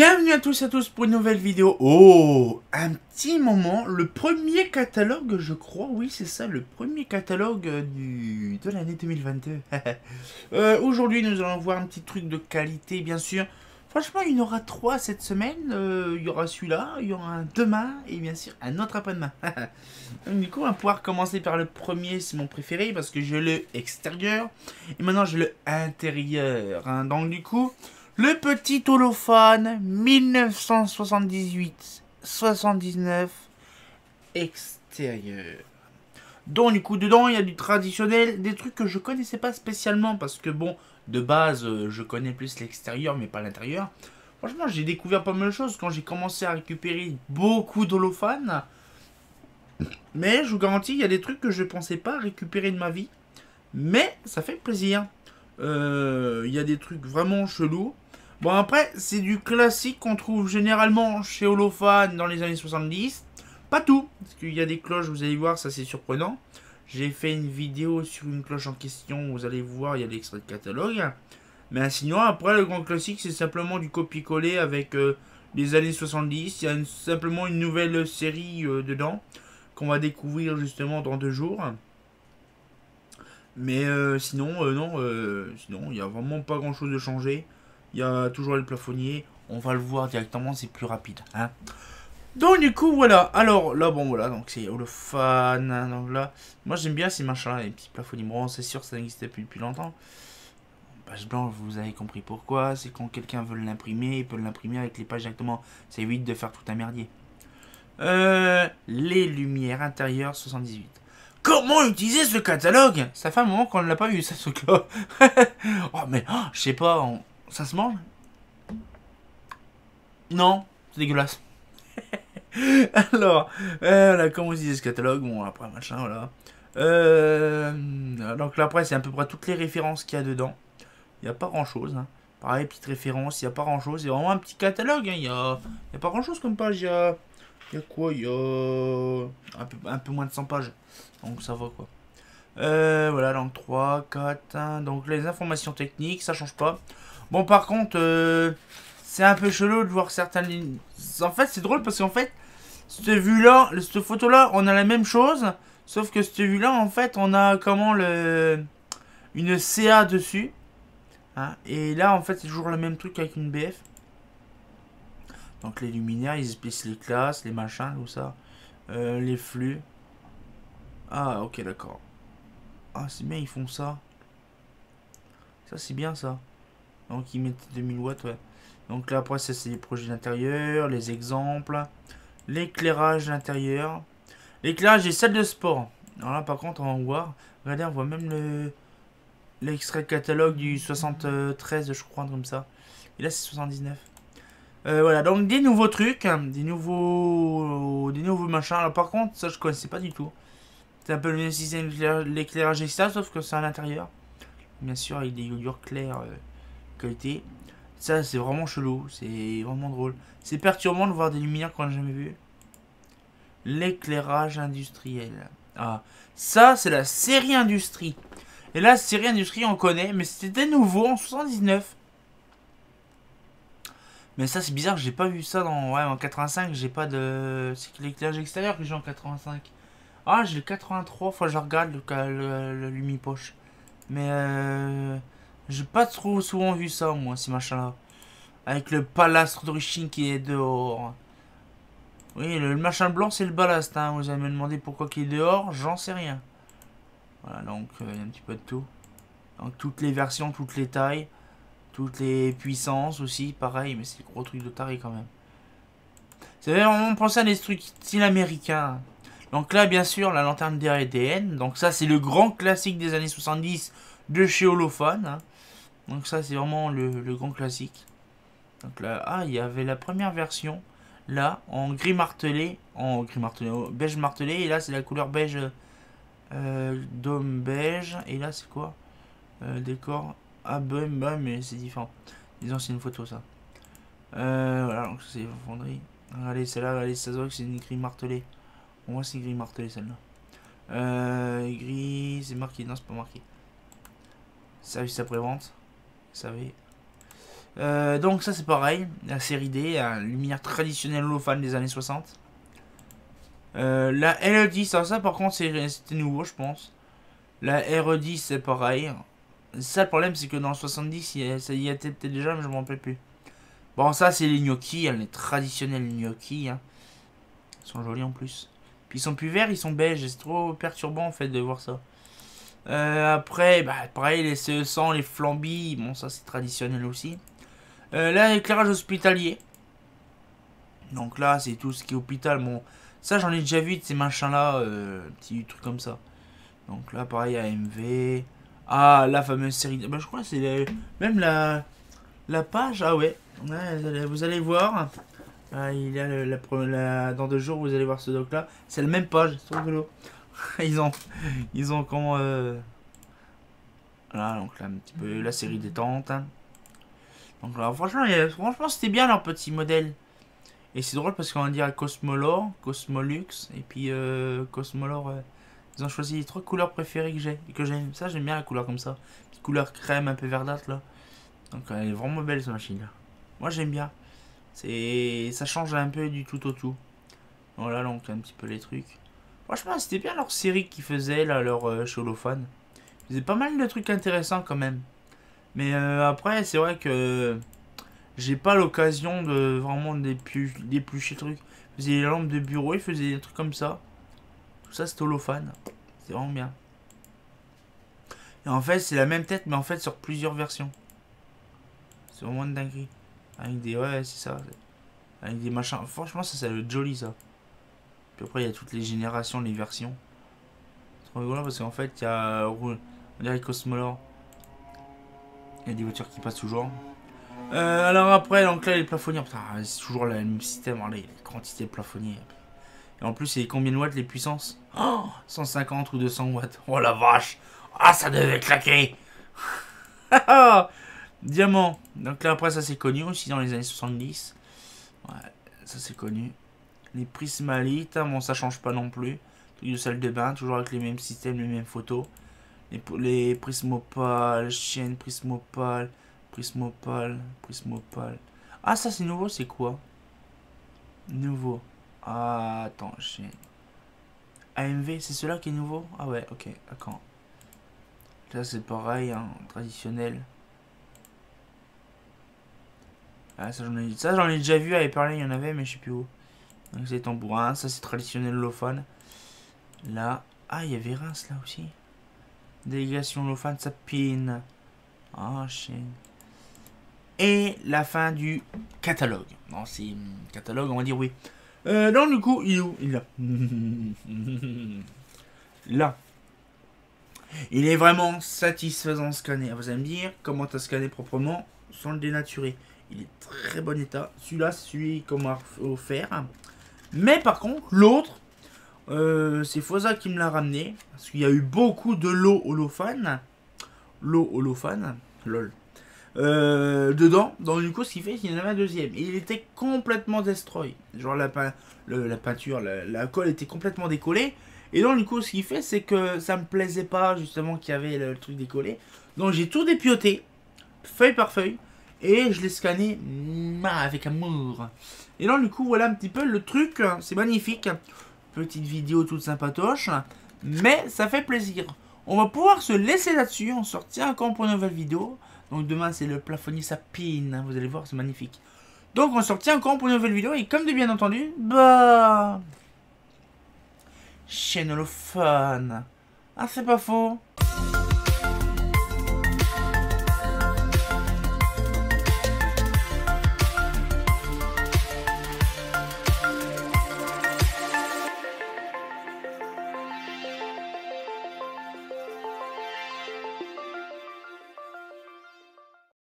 Bienvenue à tous pour une nouvelle vidéo. Oh, un petit moment, le premier catalogue, je crois, oui c'est ça, le premier catalogue de l'année 2022. Aujourd'hui nous allons voir un petit truc de qualité bien sûr. Franchement il y en aura 3 cette semaine, il y aura celui-là, il y aura un demain et bien sûr un autre après-demain. Donc du coup on va pouvoir commencer par le premier, c'est mon préféré parce que j'ai le extérieur et maintenant j'ai le intérieur. Hein. Donc du coup... Le petit holophane 1978-79 extérieur. Donc du coup dedans il y a du traditionnel, des trucs que je connaissais pas spécialement parce que bon de base je connais plus l'extérieur mais pas l'intérieur. Franchement j'ai découvert pas mal de choses quand j'ai commencé à récupérer beaucoup d'holophanes. Mais je vous garantis il y a des trucs que je pensais pas récupérer de ma vie. Mais ça fait plaisir. Il y a des trucs vraiment chelous. Bon après, c'est du classique qu'on trouve généralement chez Holophane dans les années 70. Pas tout, parce qu'il y a des cloches, vous allez voir, ça c'est surprenant. J'ai fait une vidéo sur une cloche en question, vous allez voir, il y a l'extrait de catalogue. Mais sinon, après, le grand classique, c'est simplement du copier-coller avec les années 70. Il y a simplement une nouvelle série dedans, qu'on va découvrir justement dans 2 jours. Mais sinon, non, sinon, il n'y a vraiment pas grand chose de changé. Il y a toujours le plafonnier. On va le voir directement, c'est plus rapide. Hein. Donc, du coup, voilà. Alors, là, bon, voilà. Donc, c'est holophane. Hein, donc, là, moi, j'aime bien ces machins-là. Les petits plafonniers. Bon, c'est sûr, ça n'existait plus depuis longtemps. Page blanche, vous avez compris pourquoi. C'est quand quelqu'un veut l'imprimer, il peut l'imprimer avec les pages directement. Ça évite de faire tout un merdier. Les lumières intérieures 78. Comment utiliser ce catalogue? Ça fait un moment qu'on ne l'a pas vu, ça, ce truc-là. Oh, mais, oh, je sais pas, ça se mange? Non, c'est dégueulasse. Alors, comment utiliser ce catalogue? Bon, après, machin, voilà. Donc là, après, c'est à peu près toutes les références qu'il y a dedans. Il n'y a pas grand-chose. Hein. Pareil, petite référence, il n'y a pas grand-chose. C'est vraiment un petit catalogue. Hein. Il y a pas grand-chose comme page. Il y a quoi? Il y a un peu moins de 100 pages. Donc ça va quoi. Voilà, donc 3, 4, 1. Donc les informations techniques, ça change pas. Bon, par contre, c'est un peu chelou de voir certaines lignes. En fait, c'est drôle parce qu'en fait, cette vue-là, cette photo-là, on a la même chose. Sauf que cette vue-là, en fait, on a comment une CA dessus. Hein, et là, en fait, c'est toujours le même truc avec une BF. Donc les luminaires, ils expliquent les classes, les machins, tout ça. Les flux. Ah, ok, d'accord. Ah, c'est bien, ils font ça. Ça, c'est bien, ça. Donc, ils mettent 2000 watts, ouais. Donc là, après, ça, c'est les projets d'intérieur, les exemples. L'éclairage d'intérieur. L'éclairage des salles de sport. Alors là, par contre, on va voir. Regardez, on voit même l'extrait catalogue du 73, je crois, comme ça. Et là, c'est 79. Voilà, donc des nouveaux trucs, hein, des nouveaux machins. Alors, par contre, ça, je connaissais pas du tout. C'est un peu le même système de l'éclairage extérieur, sauf que c'est à l'intérieur. Bien sûr, avec des yogur clairs qualité. Ça, c'est vraiment chelou. C'est vraiment drôle. C'est perturbant de voir des lumières qu'on n'a jamais vues. L'éclairage industriel. Ah, ça, c'est la série industrie. Et là, série industrie, on connaît, mais c'était nouveau en 79. Mais ça, c'est bizarre, j'ai pas vu ça dans. Ouais, en 85, j'ai pas de. C'est l'éclairage extérieur que j'ai en 85. Ah, j'ai le 83, fois je regarde le Lumi-Poche. Mais j'ai pas trop souvent vu ça, moi, ces machins-là. Avec le palast d'origine qui est dehors. Oui, le machin blanc, c'est le ballast. Hein. Vous allez me demander pourquoi il est dehors, j'en sais rien. Voilà, donc il y a un petit peu de tout. Donc toutes les versions, toutes les tailles, toutes les puissances aussi, pareil, mais c'est gros truc de taré quand même. C'est vraiment penser à des trucs style américain. Donc là, bien sûr, la lanterne d'RDN. Donc ça, c'est le grand classique des années 70 de chez Holophane. Hein. Donc ça, c'est vraiment le grand classique. Donc là, ah, il y avait la première version. Là, en gris martelé. Beige martelé. Et là, c'est la couleur beige. Dôme beige. Et là, c'est quoi décor. Ah, bah, mais c'est différent. Disons, c'est une photo, ça. Voilà, donc c'est fonderie. Regardez, celle-là, regardez, ça se voit que c'est une gris martelée. Pour moi, c'est gris martelé, celle-là. Gris, c'est marqué. Non, c'est pas marqué. Service après-vente. Vous savez. Donc ça c'est pareil, la série D, la lumière traditionnelle holophane des années 60. La LE10, ça par contre c'était nouveau je pense. La RE10 c'est pareil. Ça le problème c'est que dans le 70 ça y était peut-être déjà mais je m'en rappelle plus. Bon ça c'est les gnocchis, les traditionnels gnocchis. Hein. Ils sont jolis en plus. Puis ils sont plus verts, ils sont beiges, c'est trop perturbant en fait de voir ça. Après, bah, pareil les CE100, les flambis, bon ça c'est traditionnel aussi. Là l'éclairage hospitalier. Donc là c'est tout ce qui est hôpital, bon... Ça, j'en ai déjà vu de ces machins-là, petits trucs comme ça. Donc là, pareil, AMV. Ah, la fameuse série. Bah, je crois que c'est même la page. Ah ouais. Ouais, vous allez voir. Ah, il y a dans 2 jours, vous allez voir ce doc-là. C'est la même page. C'est trop rigolo. ils ont comment... Voilà, donc là, un petit peu la série détente. Hein. Donc là, franchement, c'était bien leur petit modèle. Et c'est drôle parce qu'on va dire Cosmolor, Cosmolux, et puis Cosmolor, ils ont choisi les 3 couleurs préférées que j'ai, et que j'aime. Ça, j'aime bien la couleur comme ça. Petite couleur crème, un peu verdâtre, là. Donc, elle est vraiment belle, cette machine-là. Moi, j'aime bien. Ça change un peu du tout au tout. Voilà, donc, un petit peu les trucs. Franchement, c'était bien leur série qu'ils faisaient, là, leur chez Holophane. Ils faisaient pas mal de trucs intéressants, quand même. Mais après, c'est vrai que... J'ai pas l'occasion de vraiment d'éplucher le truc. Ils faisaient des lampes de bureau, ils faisaient des trucs comme ça. Tout ça, c'est holophane. C'est vraiment bien. Et en fait, c'est la même tête, mais en fait, sur plusieurs versions. C'est vraiment une dinguerie. Avec des... Ouais, c'est ça. Avec des machins... Franchement, ça va être joli, ça. Puis après, il y a toutes les générations, les versions. C'est trop rigolo parce qu'en fait, il y a... On dirait Cosmolor. Il y a des voitures qui passent toujours. Alors après, donc là, les plafonniers, putain, c'est toujours le même système, hein, les quantités de plafonniers. Et en plus, c'est combien de watts les puissances? Oh, 150 ou 200 watts. Oh la vache. Ah, ça devait claquer. Diamant. Donc là, après, ça c'est connu aussi dans les années 70. Ouais, ça c'est connu. Les prismalites, hein, bon, ça change pas non plus. Truc de salle de bain, toujours avec les mêmes systèmes, les mêmes photos. Les prismopales, chaîne prismopale. Prismopale. Ah, ça c'est nouveau, c'est quoi? Nouveau. Ah, attends, j'ai... AMV, c'est celui-là qui est nouveau? Ah ouais, ok, d'accord. Là c'est pareil, hein, traditionnel. Ah, ça j'en ai déjà vu, avec parler, il y en avait, mais je sais plus où. Donc c'est tambourin, ça c'est traditionnel holophane. Là, ah, il y avait Reims là aussi. Délégation holophane, ça pine. Ah, chaîne. Et la fin du catalogue. Non, c'est catalogue, on va dire oui. Donc du coup, il est où? Il est là. Là. Il est vraiment satisfaisant scanner. Vous allez me dire comment t'as scanné proprement sans le dénaturer. Il est très bon état. Celui-là, c'est celui qu'on m'a offert. Mais par contre, l'autre, c'est Fosa qui me l'a ramené. Parce qu'il y a eu beaucoup de lots holophane. Lot holophane. Lol. Dedans, donc du coup ce qui fait qu'il y en avait un deuxième et il était complètement destroy, genre la peinture, la colle était complètement décollée et donc du coup ce qui fait c'est que ça me plaisait pas justement qu'il y avait le truc décollé, donc j'ai tout dépioté feuille par feuille et je l'ai scanné avec amour et donc du coup voilà un petit peu le truc, c'est magnifique, petite vidéo toute sympatoche mais ça fait plaisir. On va pouvoir se laisser là-dessus, on sortira encore pour une nouvelle vidéo. Donc demain c'est le plafonnier sapine, vous allez voir c'est magnifique. Donc on sortira encore pour une nouvelle vidéo et comme de bien entendu, bah... chaîne holophane. Ah c'est pas faux.